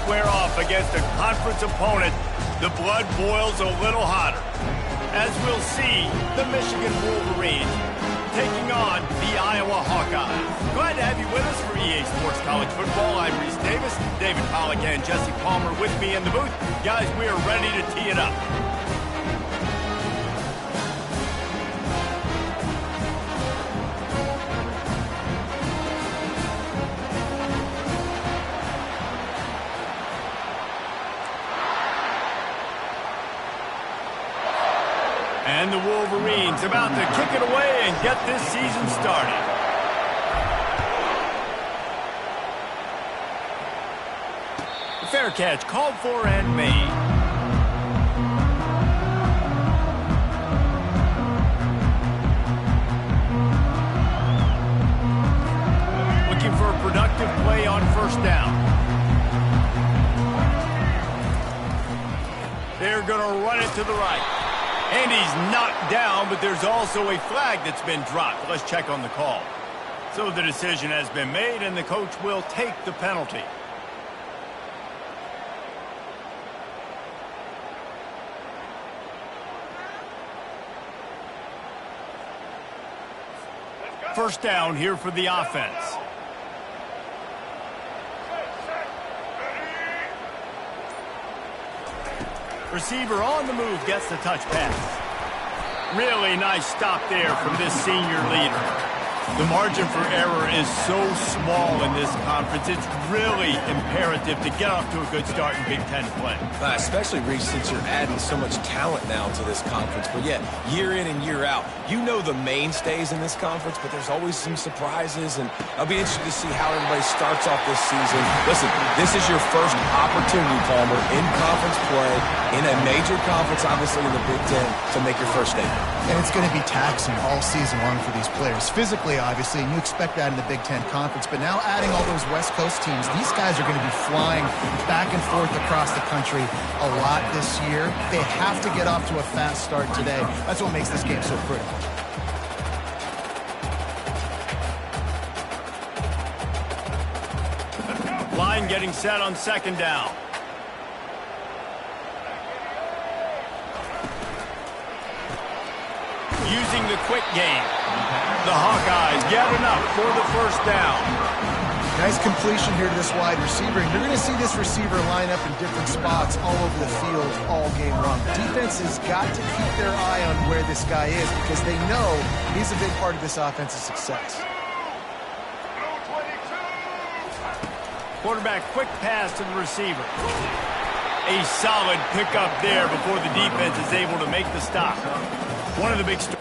square off against a conference opponent, the blood boils a little hotter. As we'll see, the Michigan Wolverines taking on the Iowa Hawkeyes. Glad to have you with us for EA Sports College Football. I'm Reese Davis, David Pollack and Jesse Palmer with me in the booth. Guys, we are ready to tee it up. And the Wolverines about to kick it away and get this season started. Fair catch called for and made. Looking for a productive play on first down. They're going to run it to the right. And he's knocked down, but there's also a flag that's been dropped. Let's check on the call. So the decision has been made, and the coach will take the penalty. First down here for the offense. Receiver on the move gets the touch pass. Really nice stop there from this senior leader. The margin for error is so small in this conference. It's really imperative to get off to a good start in Big Ten play. Especially, Reece, since you're adding so much talent now to this conference. But yet, year in and year out, you know the mainstays in this conference, but there's always some surprises. And I'll be interested to see how everybody starts off this season. Listen, this is your first opportunity, Palmer, in conference play, in a major conference, obviously in the Big Ten, to make your first statement. And it's going to be taxing all season long for these players. Physically, obviously, and you expect that in the Big Ten Conference. But now adding all those West Coast teams, these guys are going to be flying back and forth across the country a lot this year. They have to get off to a fast start today. That's what makes this game so critical. Line getting set on second down. Using the quick game. The Hawkeyes gathering up for the first down. Nice completion here to this wide receiver. And you're going to see this receiver line up in different spots all over the field all game long. Defense has got to keep their eye on where this guy is because they know he's a big part of this offense's success. Quarterback quick pass to the receiver. A solid pickup there before the defense is able to make the stop. One of the big stories.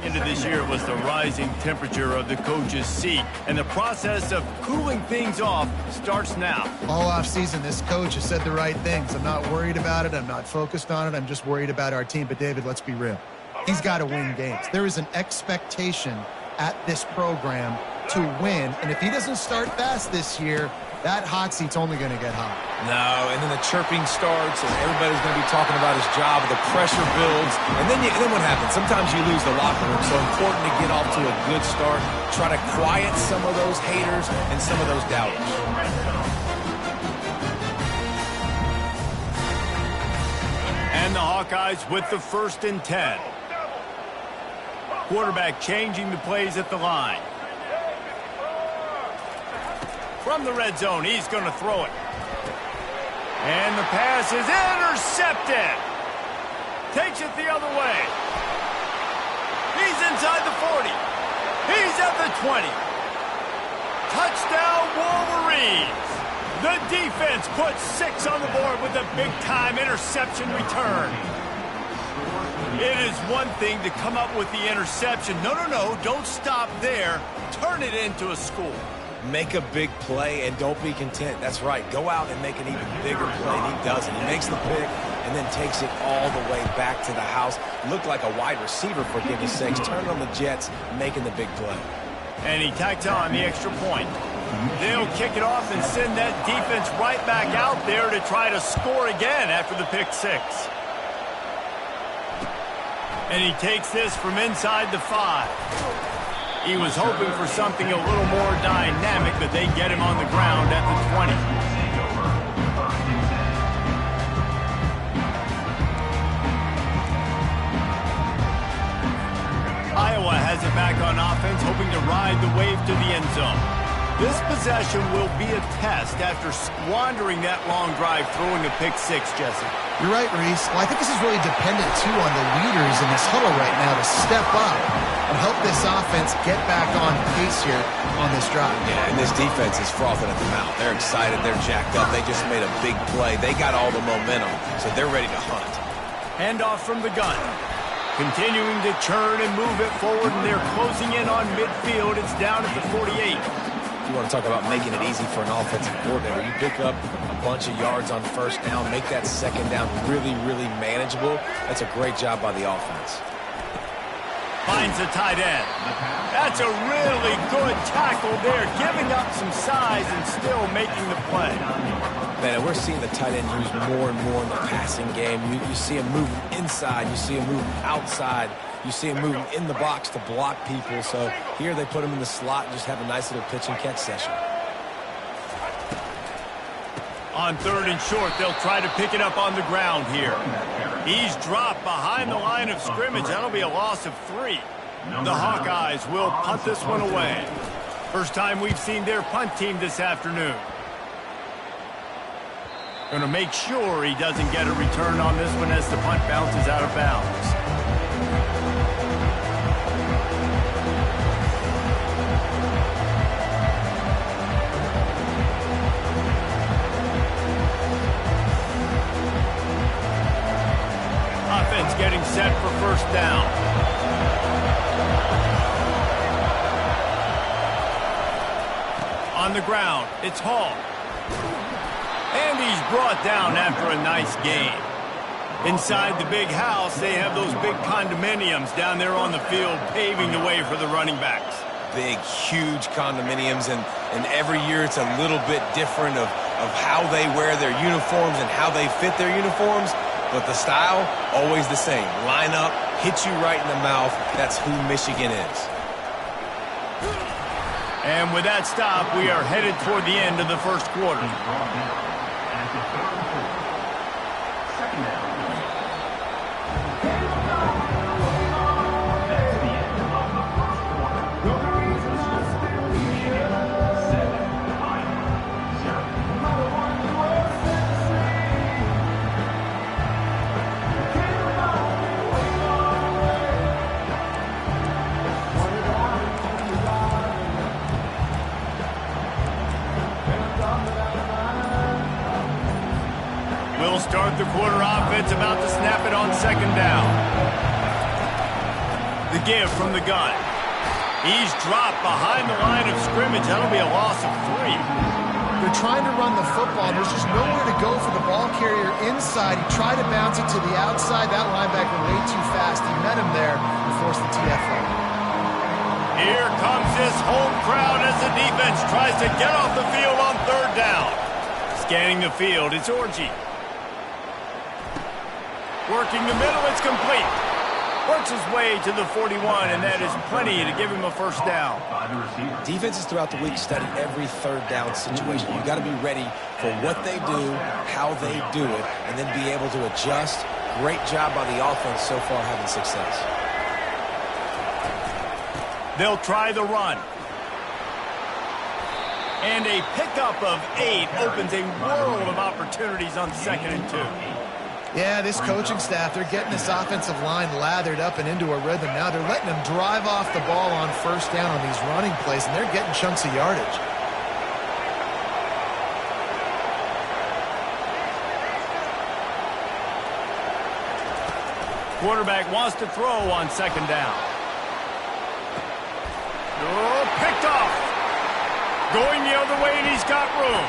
Into this year was the rising temperature of the coach's seat, and the process of cooling things off starts now. All off season, this coach has said the right things. I'm not worried about it. I'm not focused on it. I'm just worried about our team. But, David, let's be real. He's got to win games. There is an expectation at this program to win, and if he doesn't start fast this year, that hot seat's only going to get hot. No, and then the chirping starts, and everybody's going to be talking about his job, the pressure builds, and then what happens? Sometimes you lose the locker room, so important to get off to a good start, try to quiet some of those haters and some of those doubters. And the Hawkeyes with the 1st and 10. Quarterback changing the plays at the line. From the red zone, he's going to throw it. And the pass is intercepted. Takes it the other way. He's inside the 40. He's at the 20. Touchdown, Wolverines! The defense puts 6 on the board with a big-time interception return. It is one thing to come up with the interception. No, don't stop there. Turn it into a score. Make a big play and don't be content. That's right. Go out and make an even bigger play, and he doesn't. He makes the pick and then takes it all the way back to the house. Looked like a wide receiver, for goodness sakes. Turned on the Jets, making the big play. And he tacks on the extra point. They'll kick it off and send that defense right back out there to try to score again after the pick 6. And he takes this from inside the 5. He was hoping for something a little more dynamic, but they get him on the ground at the 20. Iowa has it back on offense, hoping to ride the wave to the end zone. This possession will be a test after squandering that long drive throwing a pick 6, Jesse. You're right, Reese. Well, I think this is really dependent, too, on the leaders in this huddle right now to step up and help this offense get back on pace here on this drive. Yeah, and this defense is frothing at the mouth. They're excited. They're jacked up. They just made a big play. They got all the momentum, so they're ready to hunt. Handoff from the gun. Continuing to churn and move it forward, and they're closing in on midfield. It's down at the 48. You want to talk about making it easy for an offensive coordinator. You pick up a bunch of yards on first down, make that second down really, really manageable. That's a great job by the offense. Finds a tight end. That's a really good tackle there, giving up some size and still making the play. Man, we're seeing the tight end used more and more in the passing game. You see him moving inside. You see him moving outside. You see him moving in the box to block people. So here they put him in the slot and just have a nice little pitch and catch session. On 3rd and short, they'll try to pick it up on the ground here. He's dropped behind the line of scrimmage. That'll be a loss of 3. The Hawkeyes will punt this one away. First time we've seen their punt team this afternoon. Going to make sure he doesn't get a return on this one as the punt bounces out of bounds. Offense getting set for first down. On the ground, it's Hall. And he's brought down after a nice game. Inside the big house, they have those big condominiums down there on the field paving the way for the running backs. Big, huge condominiums, and every year it's a little bit different of how they wear their uniforms and how they fit their uniforms. But the style, always the same. Line up, hit you right in the mouth. That's who Michigan is. And with that stop, we are headed toward the end of the first quarter. Start the quarter offense, about to snap it on 2nd down. The give from the gun. He's dropped behind the line of scrimmage. That'll be a loss of 3. They're trying to run the football. There's just nowhere to go for the ball carrier inside. He tried to bounce it to the outside. That linebacker way too fast. He met him there and forced the TFL. Here comes this home crowd as the defense tries to get off the field on 3rd down. Scanning the field, it's Orji. Working the middle, it's complete. Works his way to the 41, and that is plenty to give him a first down. Defenses throughout the week study every 3rd down situation. You've got to be ready for what they do, how they do it, and then be able to adjust. Great job by the offense so far having success. They'll try the run. And a pickup of 8 opens a world of opportunities on 2nd and 2. Yeah, this coaching staff, they're getting this offensive line lathered up and into a rhythm. Now they're letting them drive off the ball on 1st down on these running plays, and they're getting chunks of yardage. Quarterback wants to throw on second down. Oh, picked off. Going the other way, and he's got room.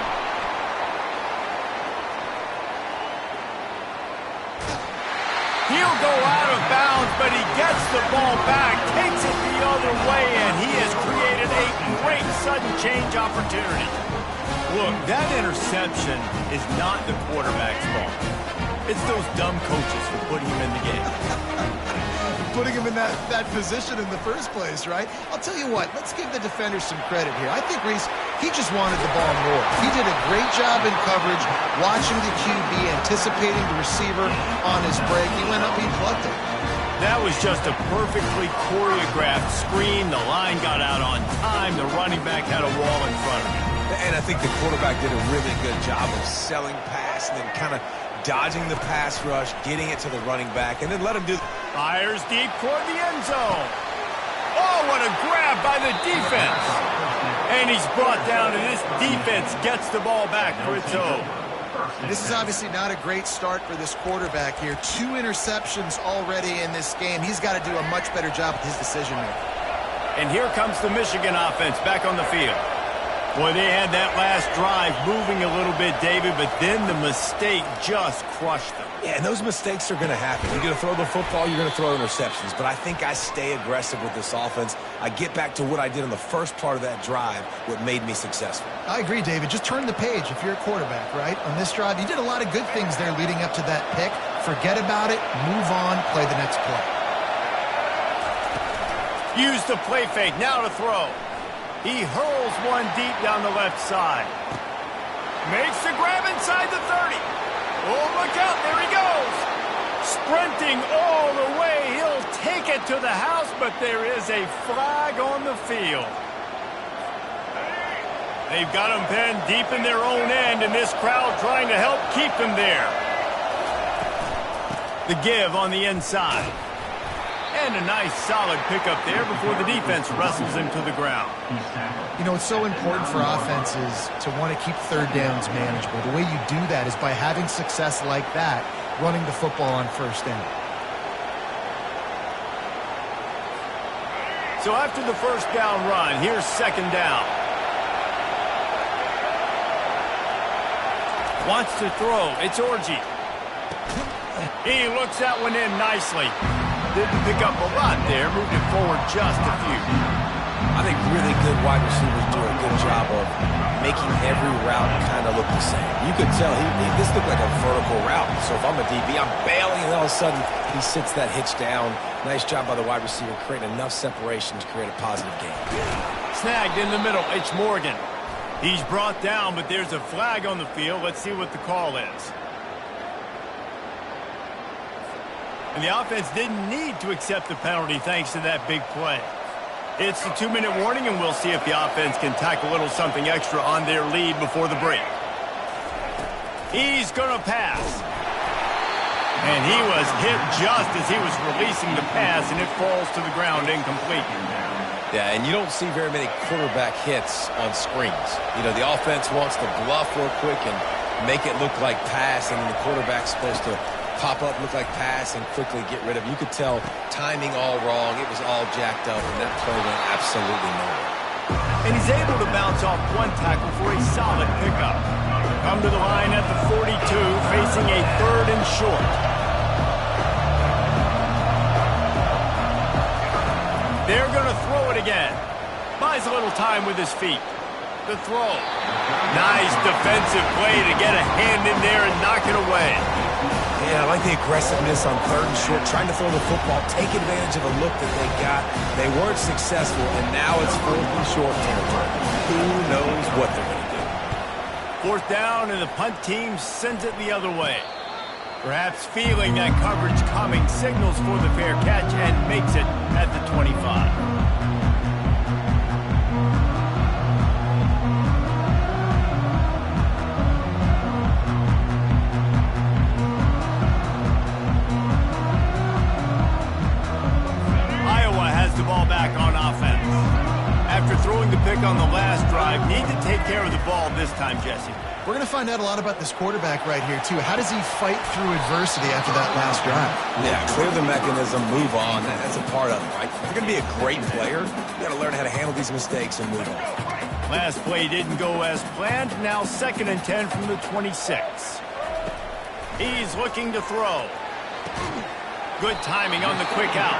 He'll go out of bounds, but he gets the ball back, takes it the other way, and he has created a great sudden change opportunity. Look, that interception is not the quarterback's fault. It's those dumb coaches who put him in the game. Putting him in that position in the first place, right? I'll tell you what, let's give the defenders some credit here. I think Reese, he just wanted the ball more. He did a great job in coverage, watching the QB, anticipating the receiver on his break. He went up, he plugged it. That was just a perfectly choreographed screen. The line got out on time. The running back had a wall in front of him. And I think the quarterback did a really good job of selling pass and then kind of dodging the pass rush, getting it to the running back, and then let him do. Fires deep toward the end zone. Oh, what a grab by the defense. And he's brought down, and this defense gets the ball back for its own. This is obviously not a great start for this quarterback here. 2 interceptions already in this game. He's got to do a much better job with his decision-making. And here comes the Michigan offense back on the field. Boy, they had that last drive moving a little bit, David, but then the mistake just crushed them. Yeah, and those mistakes are going to happen. You're going to throw the football, you're going to throw interceptions. But I think I stay aggressive with this offense. I get back to what I did in the first part of that drive, what made me successful. I agree, David. Just turn the page if you're a quarterback, right? On this drive, you did a lot of good things there leading up to that pick. Forget about it, move on, play the next play. Use the play fake, now to throw. He hurls one deep down the left side. Makes the grab inside the 30. Oh, look out, there he goes. Sprinting all the way, he'll take it to the house, but there is a flag on the field. They've got him pinned deep in their own end, and this crowd trying to help keep him there. The give on the inside. And a nice solid pickup there before the defense wrestles him to the ground. You know, it's so important for offenses to want to keep third downs manageable. The way you do that is by having success like that, running the football on first down. So after the first down run, here's second down. Wants to throw. It's Orji. He looks that one in nicely. Didn't pick up a lot there, moved it forward just a few. I think really good wide receivers do a good job of making every route kind of look the same. You could tell this looked like a vertical route. So if I'm a DB, I'm bailing, and all of a sudden he sits that hitch down. Nice job by the wide receiver creating enough separation to create a positive game. Snagged in the middle, it's Morgan. He's brought down, but there's a flag on the field. Let's see what the call is. And the offense didn't need to accept the penalty thanks to that big play. It's the 2-minute warning, and we'll see if the offense can tack a little something extra on their lead before the break. He's going to pass. And he was hit just as he was releasing the pass, and it falls to the ground incomplete. Yeah, and you don't see very many quarterback hits on screens. You know, the offense wants to bluff real quick and make it look like pass, and then the quarterback's supposed to pop up, look like pass, and quickly get rid of it. You could tell timing all wrong. It was all jacked up, and that play went absolutely nowhere. And he's able to bounce off one tackle for a solid pickup. Come to the line at the 42, facing a 3rd and short. They're going to throw it again. Buys a little time with his feet. The throw. Nice defensive play to get a hand in there and knock it away. Yeah, I like the aggressiveness on 3rd and short, trying to throw the football, take advantage of a look that they got. They weren't successful, and now it's 4th and short territory. Who knows what they're going to do? 4th down, and the punt team sends it the other way. Perhaps feeling that coverage coming, signals for the fair catch and makes it at the 25. Iowa has the ball back on offense. After throwing the pick on the last drive, drive need to take care of the ball this time, Jesse. We're going to find out a lot about this quarterback right here, too. How does he fight through adversity after that last drive? Yeah, clear the mechanism, move on. That's a part of it, right? If you're going to be a great player, you got to learn how to handle these mistakes and move on. Last play didn't go as planned. Now 2nd and 10 from the 26. He's looking to throw. Good timing on the quick out.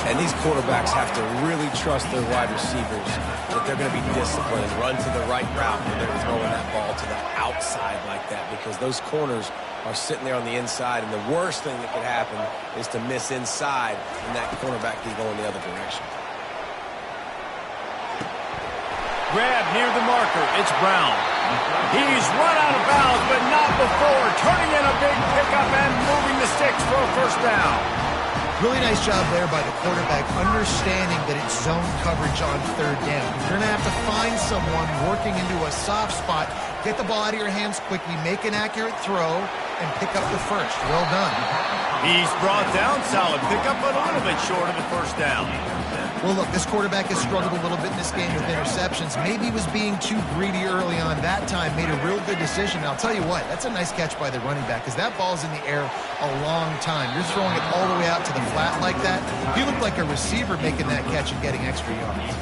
And these quarterbacks have to really trust their wide receivers that they're going to be disciplined and run to the right route when they're throwing that ball to the outside like that, because those corners are sitting there on the inside, and the worst thing that could happen is to miss inside and that cornerback be going the other direction. Grab near the marker. It's Brown. He's run out of bounds, but not before turning in a big pickup and moving the sticks for a first down. Really nice job there by the quarterback, understanding that it's zone coverage on 3rd down. You're going to have to find someone working into a soft spot, get the ball out of your hands quickly, make an accurate throw, and pick up the first. Well done. He's brought down. Solid pickup, but a little bit short of the first down. Well, look, this quarterback has struggled a little bit in this game with interceptions. Maybe he was being too greedy early on that time, made a real good decision. And I'll tell you what, that's a nice catch by the running back, because that ball's in the air a long time. You're throwing it all the way out to the flat like that. He looked like a receiver making that catch and getting extra yards.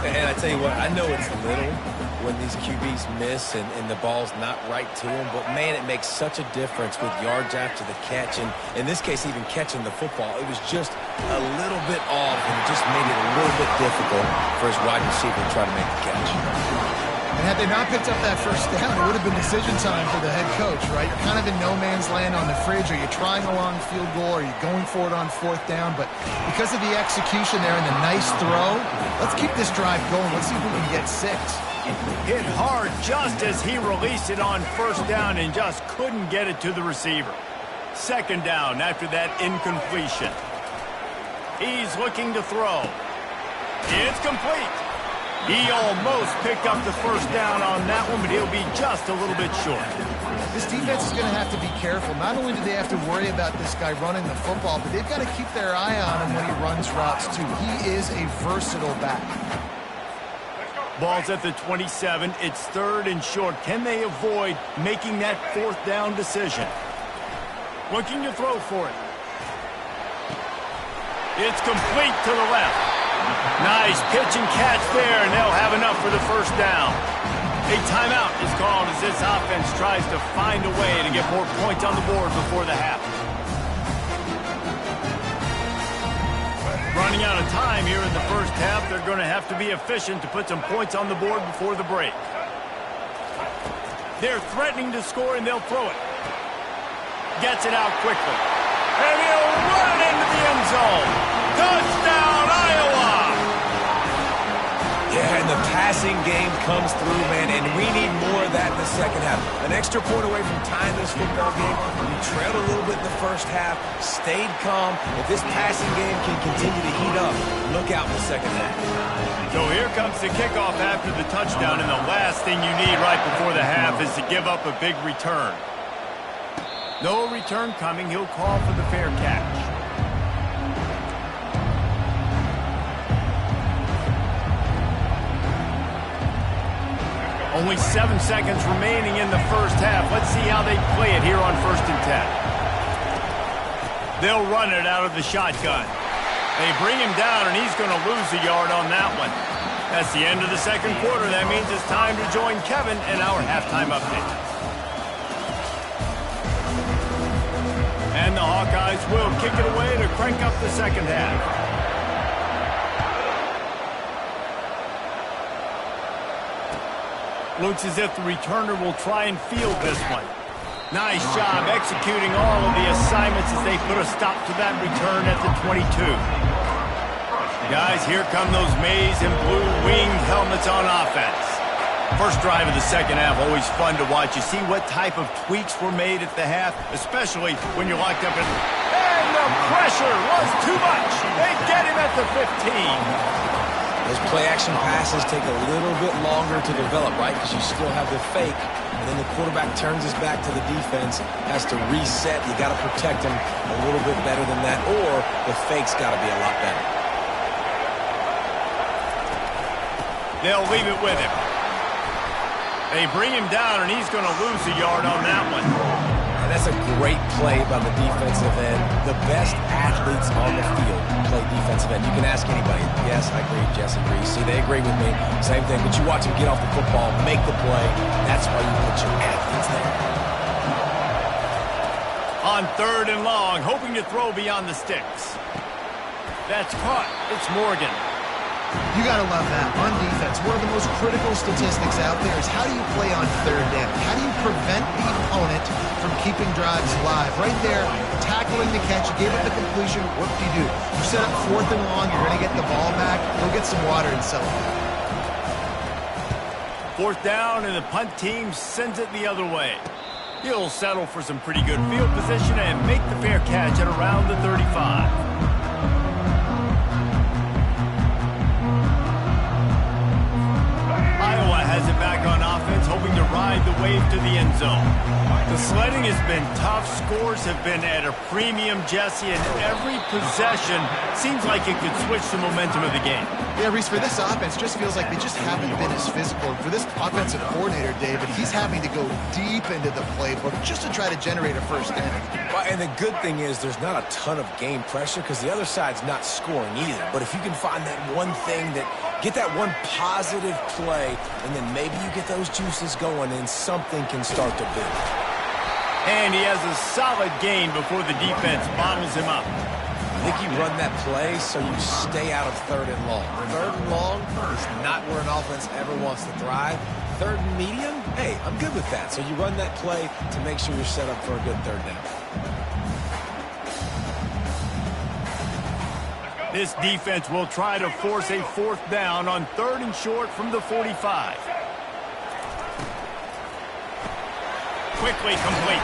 And I tell you what, I know it's little when these QBs miss and the ball's not right to them, but man, it makes such a difference with yards after the catch, and in this case, even catching the football. It was just a little bit off, and it just made it a little bit difficult for his wide receiver to try to make the catch. And had they not picked up that first down, it would have been decision time for the head coach, right? You're kind of in no man's land on the fridge. Are you trying a long field goal? Are you going for it on 4th down? But because of the execution there and the nice throw, let's keep this drive going. Let's see if we can get 6. Hit hard just as he released it on 1st down and just couldn't get it to the receiver. 2nd down after that incompletion. He's looking to throw. It's complete. He almost picked up the first down on that one, but he'll be just a little bit short. This defense is going to have to be careful. Not only do they have to worry about this guy running the football, but they've got to keep their eye on him when he runs routes too. He is a versatile back. Ball's at the 27. It's 3rd and short. Can they avoid making that 4th down decision? Looking to throw for it. It's complete to the left. Nice pitch and catch there, and they'll have enough for the first down. A timeout is called as this offense tries to find a way to get more points on the board before the half. Running out of time here in the first half. They're going to have to be efficient to put some points on the board before the break. They're threatening to score, and they'll throw it. Gets it out quickly. And he'll run it into the end zone. Touchdown, Iowa! Yeah, and the passing game comes through, man, and we need more of that in the second half. An extra point away from tying this football game. You trailed a little bit in the first half, stayed calm. If this passing game can continue to heat up, look out in the second half. So here comes the kickoff after the touchdown, and the last thing you need right before the half is to give up a big return. No return coming. He'll call for the fair catch. Only 7 seconds remaining in the first half. Let's see how they play it here on 1st and 10. They'll run it out of the shotgun. They bring him down, and he's going to lose a yard on that one. That's the end of the second quarter. That means it's time to join Kevin in our halftime update. And the Hawkeyes will kick it away to crank up the second half. Looks as if the returner will try and field this one. Nice job executing all of the assignments as they put a stop to that return at the 22. Guys, here come those maize and blue winged helmets on offense. First drive of the second half, always fun to watch. You see what type of tweaks were made at the half, especially when you're locked up in... And the pressure was too much. They get him at the 15. Those play-action passes take a little bit longer to develop, right? Because you still have the fake, and then the quarterback turns his back to the defense, has to reset. You got to protect him a little bit better than that, or the fake's got to be a lot better. They'll leave it with him. They bring him down, and he's going to lose a yard on that one. And that's a great play by the defensive end. The best athletes on the field play defensive end. You can ask anybody. Yes, I agree, Jesse Reese. See, they agree with me. Same thing. But you watch him get off the football, make the play. That's why you put your athletes there. On 3rd and long, hoping to throw beyond the sticks. That's caught. It's Morgan. You got to love that. On defense, one of the most critical statistics out there is how do you play on 3rd down? How do you prevent the opponent from keeping drives alive? Right there, tackling the catch, you gave it the completion, what do? You set up 4th and long, you're going to get the ball back, go get some water and celebrate. 4th down, and the punt team sends it the other way. He'll settle for some pretty good field position and make the fair catch at around the 35. Has it back on offense, hoping to ride the wave to the end zone. The sledding has been tough. Scores have been at a premium, Jesse, and every possession seems like it could switch the momentum of the game. Yeah, Reese, for this offense, just feels like they just haven't been as physical. And for this offensive coordinator, David, he's having to go deep into the playbook just to try to generate a first down. Well, and the good thing is there's not a ton of game pressure because the other side's not scoring either. But if you can find that one thing that get that one positive play, and then maybe you get those juices going and something can start to build. And he has a solid gain before the defense bottles him up. I think you run that play so you stay out of 3rd and long. 3rd and long is not where an offense ever wants to thrive. 3rd and medium, hey, I'm good with that. So you run that play to make sure you're set up for a good 3rd down. This defense will try to force a 4th down on 3rd and short from the 45. Quickly complete.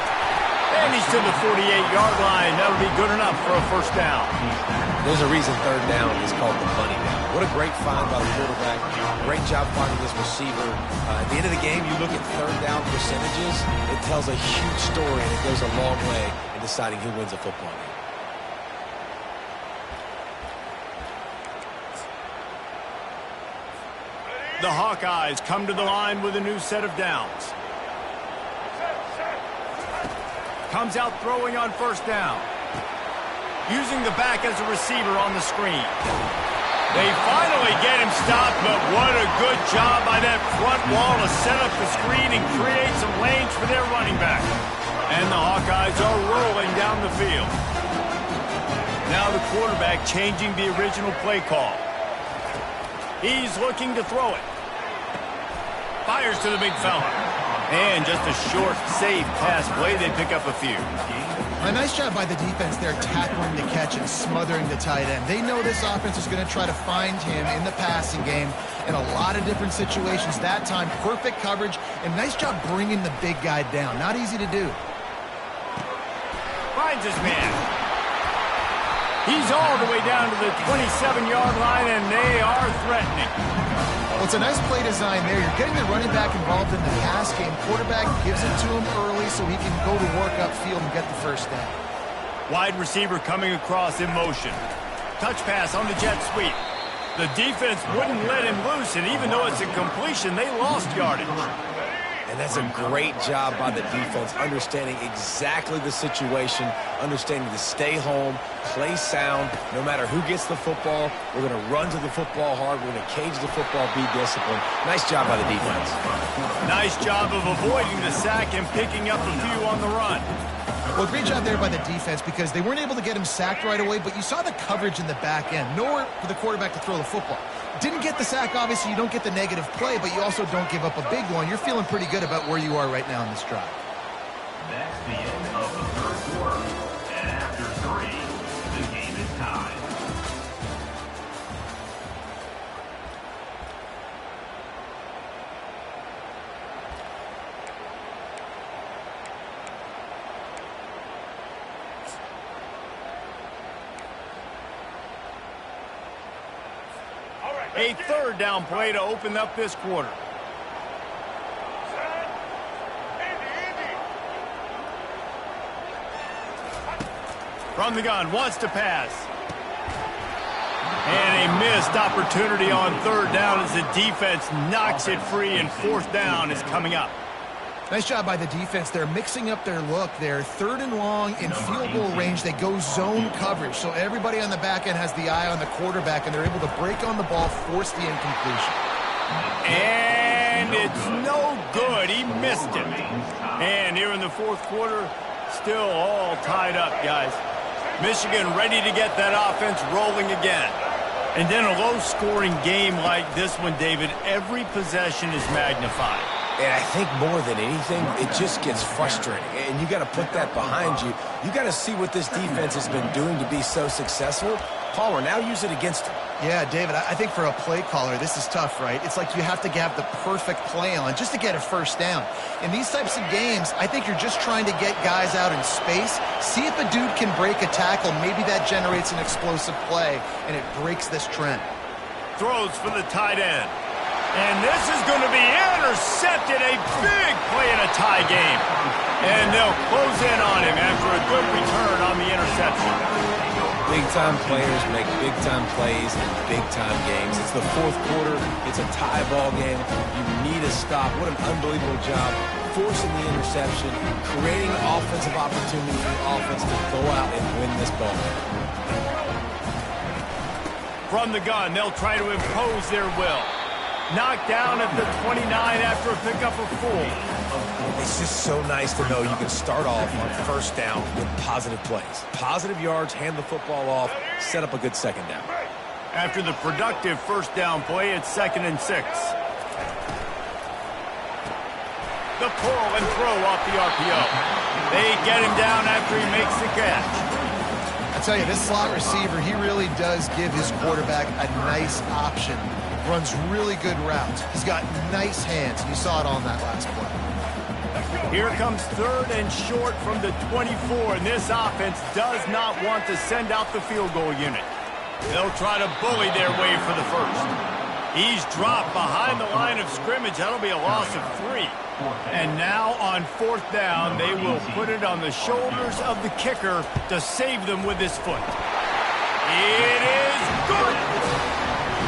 And he's to the 48-yard line. That'll be good enough for a first down. There's a reason 3rd down is called the money down. What a great find by the quarterback. Great job finding this receiver. At the end of the game, you look at 3rd down percentages. It tells a huge story, and it goes a long way in deciding who wins a football game. The Hawkeyes come to the line with a new set of downs. Comes out throwing on 1st down. Using the back as a receiver on the screen. They finally get him stopped, but what a good job by that front wall to set up the screen and create some lanes for their running back. And the Hawkeyes are rolling down the field. Now the quarterback changing the original play call. He's looking to throw it. Fires to the big fella. And just a short, safe pass play. They pick up a few. A nice job by the defense there tackling the catch and smothering the tight end. They know this offense is going to try to find him in the passing game in a lot of different situations. That time, perfect coverage, and nice job bringing the big guy down. Not easy to do. Finds his man. He's all the way down to the 27-yard line, and they are threatening. Well, it's a nice play design there. You're getting the running back involved in the pass game. Quarterback gives it to him early so he can go to work upfield and get the first down. Wide receiver coming across in motion. Touch pass on the jet sweep. The defense wouldn't let him loose, and even though it's a completion, they lost yardage. And that's a great job by the defense, understanding exactly the situation, understanding to stay home, play sound. No matter who gets the football, we're going to run to the football hard. We're going to cage the football, be disciplined. Nice job by the defense. Nice job of avoiding the sack and picking up a few on the run. Well, great job there by the defense because they weren't able to get him sacked right away, but you saw the coverage in the back end. Nowhere for the quarterback to throw the football. Didn't get the sack, obviously. You don't get the negative play, but you also don't give up a big one. You're feeling pretty good about where you are right now in this drive. That's the end of the 3rd quarter. And after 3, the game is tied. A 3rd down play to open up this quarter. From the gun, wants to pass. And a missed opportunity on third down as the defense knocks it free, and fourth down is coming up. Nice job by the defense. They're mixing up their look. They're third and long in field goal range. They go zone coverage. So everybody on the back end has the eye on the quarterback, and they're able to break on the ball, force the incompletion. And it's no good. He missed it. And here in the fourth quarter, still all tied up, guys. Michigan ready to get that offense rolling again. And then a low-scoring game like this one, David, every possession is magnified. And I think more than anything, it just gets frustrating. And you got to put that behind you. You got to see what this defense has been doing to be so successful. Palmer, now use it against them. Yeah, David, I think for a play caller, this is tough, right? It's like you have to have the perfect play on just to get a first down. In these types of games, I think you're just trying to get guys out in space, see if a dude can break a tackle. Maybe that generates an explosive play, and it breaks this trend. Throws for the tight end. And this is going to be intercepted. A big play in a tie game. And they'll close in on him after a good return on the interception. Big-time players make big-time plays in big-time games. It's the fourth quarter. It's a tie ball game. You need a stop. What an unbelievable job forcing the interception, creating offensive opportunity for the offense to go out and win this ball. From the gun, they'll try to impose their will. Knocked down at the 29 after a pickup of 4. It's just so nice to know you can start off on first down with positive plays. Positive yards, hand the football off, set up a good second down. After the productive first down play, it's 2nd and 6. The pull and throw off the RPO. They get him down after he makes the catch. I tell you, this slot receiver, he really does give his quarterback a nice option. Runs really good routes. He's got nice hands. You saw it on that last play. Here comes 3rd and short from the 24, and this offense does not want to send out the field goal unit. They'll try to bully their way for the first. He's dropped behind the line of scrimmage. That'll be a loss of 3. And now on 4th down, they will put it on the shoulders of the kicker to save them with his foot. It is good.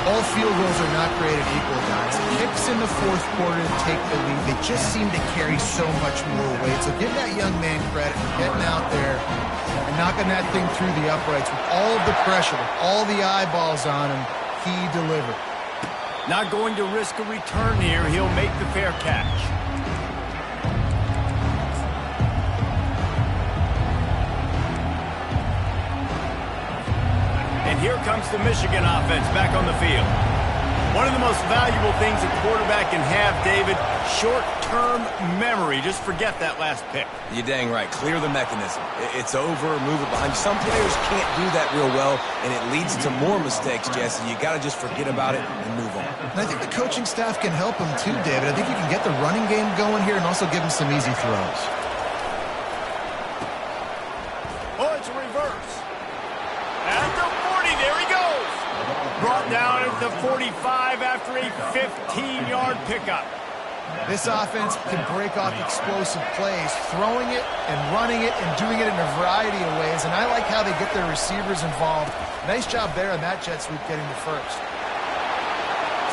All field goals are not created equal, guys. Kicks in the fourth quarter to take the lead. They just seem to carry so much more weight. So give that young man credit for getting out there and knocking that thing through the uprights with all of the pressure, with all the eyeballs on him. He delivered. Not going to risk a return here. He'll make the fair catch. Here comes the Michigan offense back on the field. One of the most valuable things a quarterback can have, David, short-term memory. Just forget that last pick. You're dang right. Clear the mechanism. It's over, move it behind you. Some players can't do that real well, and it leads to more mistakes, Jesse. You got to just forget about it and move on. And I think the coaching staff can help him too, David. I think you can get the running game going here and also give him some easy throws. Oh, it's a reverse. At the 40, there he goes. Brought down at the 45 after a 15-yard pickup. This offense can break off explosive plays, throwing it and running it and doing it in a variety of ways. And I like how they get their receivers involved. Nice job there on that jet sweep getting the first.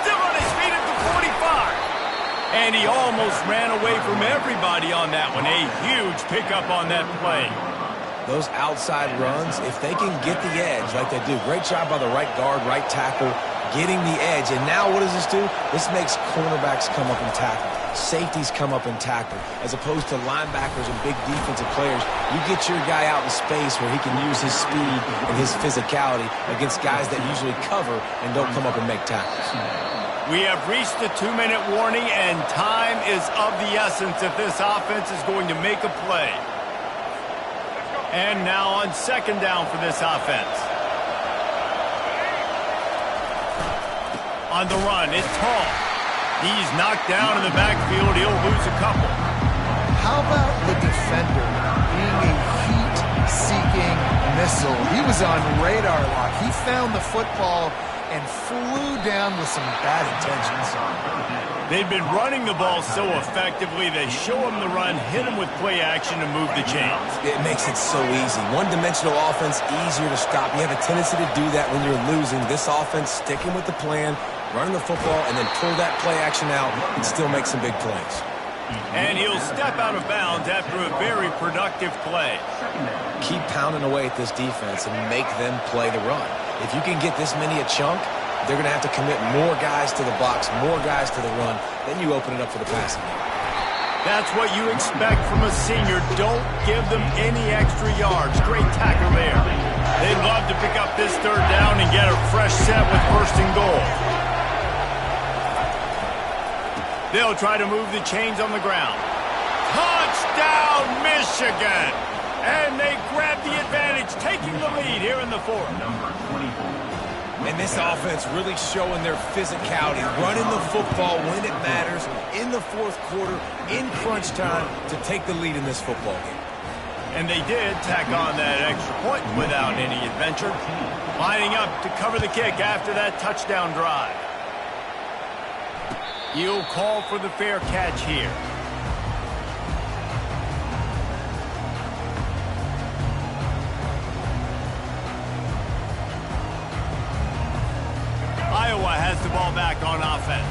Still on his feet at the 45. And he almost ran away from everybody on that one. A huge pickup on that play. Those outside runs, if they can get the edge like they do, great job by the right guard, right tackle, getting the edge. And now what does this do? This makes cornerbacks come up and tackle. Safeties come up and tackle. As opposed to linebackers and big defensive players, you get your guy out in space where he can use his speed and his physicality against guys that usually cover and don't come up and make tackles. We have reached the 2-minute warning, and time is of the essence if this offense is going to make a play. And now on 2nd down for this offense. On the run, it's Tall. He's knocked down in the backfield. He'll lose a couple. How about the defender being a heat-seeking missile? He was on radar lock. He found the football and flew down with some bad intentions. They've been running the ball so effectively, they show them the run, hit them with play action to move the chains. It makes it so easy. One-dimensional offense, easier to stop. You have a tendency to do that when you're losing. This offense, sticking with the plan, running the football, and then pull that play action out and still make some big plays. And he'll step out of bounds after a very productive play. Keep pounding away at this defense and make them play the run. If you can get this many a chunk, they're going to have to commit more guys to the box, more guys to the run. Then you open it up for the passing game. That's what you expect from a senior. Don't give them any extra yards. Great tackle there. They'd love to pick up this third down and get a fresh set with first and goal. They'll try to move the chains on the ground. Touchdown, Michigan! And they grab the advantage, taking the lead here in the fourth. Number 24. And this offense really showing their physicality, running the football when it matters, in the fourth quarter, in crunch time, to take the lead in this football game. And they did tack on that extra point without any adventure, lining up to cover the kick after that touchdown drive. You'll call for the fair catch here. Iowa has the ball back on offense.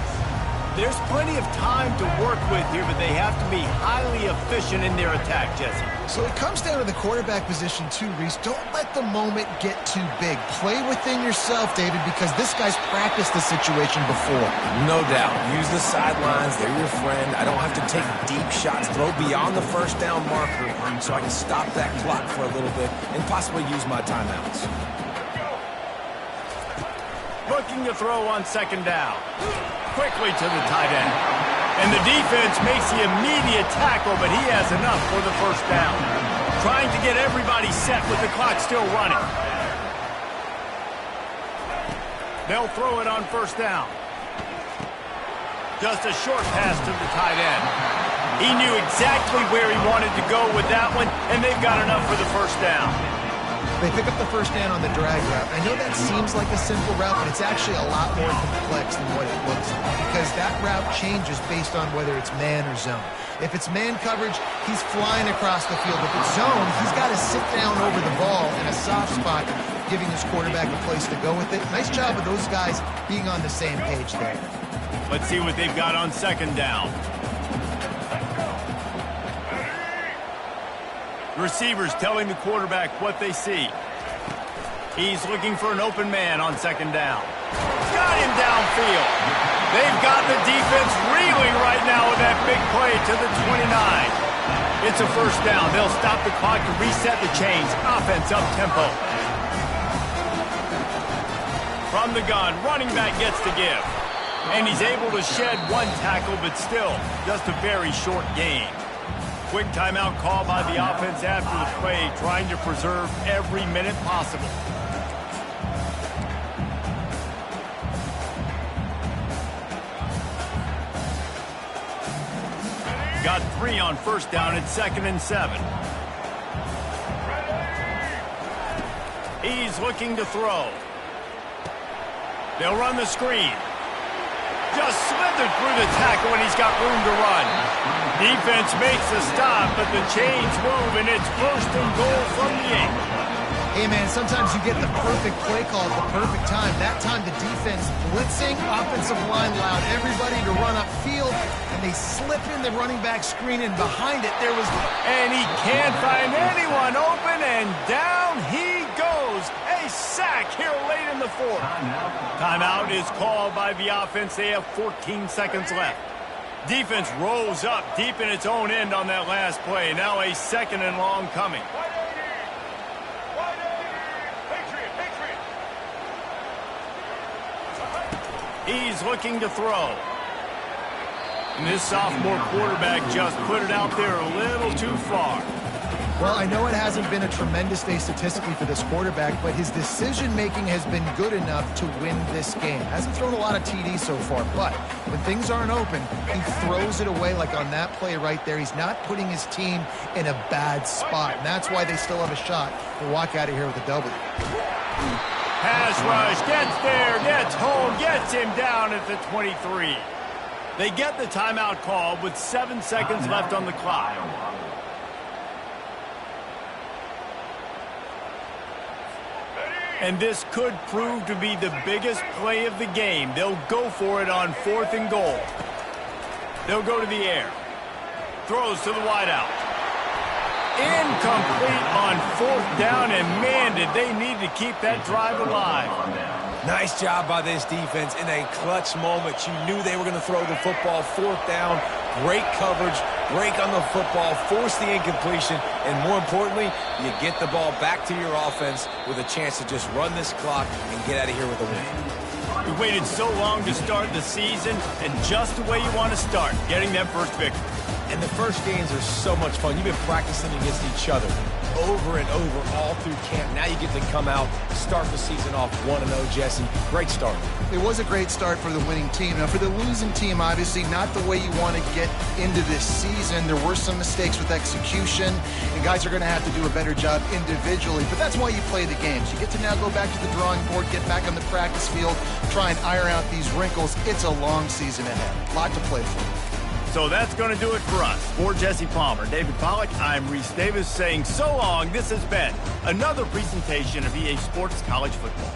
There's plenty of time to work with here, but they have to be highly efficient in their attack, Jesse. So it comes down to the quarterback position too, Reese. Don't let the moment get too big. Play within yourself, David, because this guy's practiced this situation before. No doubt. Use the sidelines. They're your friend. I don't have to take deep shots, throw beyond the first down marker so I can stop that clock for a little bit and possibly use my timeouts. Looking to throw on second down. Quickly to the tight end. And the defense makes the immediate tackle, but he has enough for the first down. Trying to get everybody set with the clock still running. They'll throw it on first down. Just a short pass to the tight end. He knew exactly where he wanted to go with that one, and they've got enough for the first down. They pick up the first down on the drag route. I know that seems like a simple route, but it's actually a lot more complex than what it looks like because that route changes based on whether it's man or zone. If it's man coverage, he's flying across the field. If it's zone, he's got to sit down over the ball in a soft spot, giving his quarterback a place to go with it. Nice job of those guys being on the same page there. Let's see what they've got on second down. Receivers telling the quarterback what they see. He's looking for an open man on second down. Got him downfield. They've got the defense reeling right now with that big play to the 29. It's a first down. They'll stop the clock to reset the chains. Offense up tempo. From the gun, running back gets to give. And he's able to shed one tackle, but still just a very short gain. Quick timeout call by the offense after the play, trying to preserve every minute possible. Got 3 on first down at 2nd and 7. He's looking to throw. They'll run the screen. Just slithered through the tackle and he's got room to run. Defense makes a stop, but the chains move, and it's first and goal from the 8. Hey, man, sometimes you get the perfect play call at the perfect time. That time the defense blitzing, offensive line allowed everybody to run upfield, and they slip in the running back screen, and behind it there was... And he can't find anyone open, and down he goes. A sack here late in the fourth. Timeout is called by the offense. They have 14 seconds left. Defense rolls up deep in its own end on that last play. Now a 2nd and long coming. He's looking to throw. And this sophomore quarterback just put it out there a little too far. Well, I know it hasn't been a tremendous day statistically for this quarterback, but his decision-making has been good enough to win this game. Hasn't thrown a lot of TDs so far, but when things aren't open, he throws it away like on that play right there. He's not putting his team in a bad spot, and that's why they still have a shot to walk out of here with a W. Pass rush, gets there, gets home, gets him down at the 23. They get the timeout call with 7 seconds left on the clock. And this could prove to be the biggest play of the game. They'll go for it on 4th and goal. They'll go to the air. Throws to the wideout. Incomplete on 4th down, and man, did they need to keep that drive alive. Nice job by this defense in a clutch moment. You knew they were going to throw the football. 4th down, great coverage, break on the football, force the incompletion, and more importantly, you get the ball back to your offense with a chance to just run this clock and get out of here with a win. We waited so long to start the season, and just the way you want to start, getting that first victory. And the first games are so much fun. You've been practicing against each other over and over all through camp. Now you get to come out, start the season off 1-0, Jesse. Great start. It was a great start for the winning team. Now, for the losing team, obviously not the way you want to get into this season. There were some mistakes with execution, and guys are going to have to do a better job individually. But that's why you play the games. You get to now go back to the drawing board, get back on the practice field, try and iron out these wrinkles. It's a long season ahead. A lot to play for. So that's going to do it for us. For Jesse Palmer, David Pollack, I'm Reese Davis saying so long. This has been another presentation of EA Sports College Football.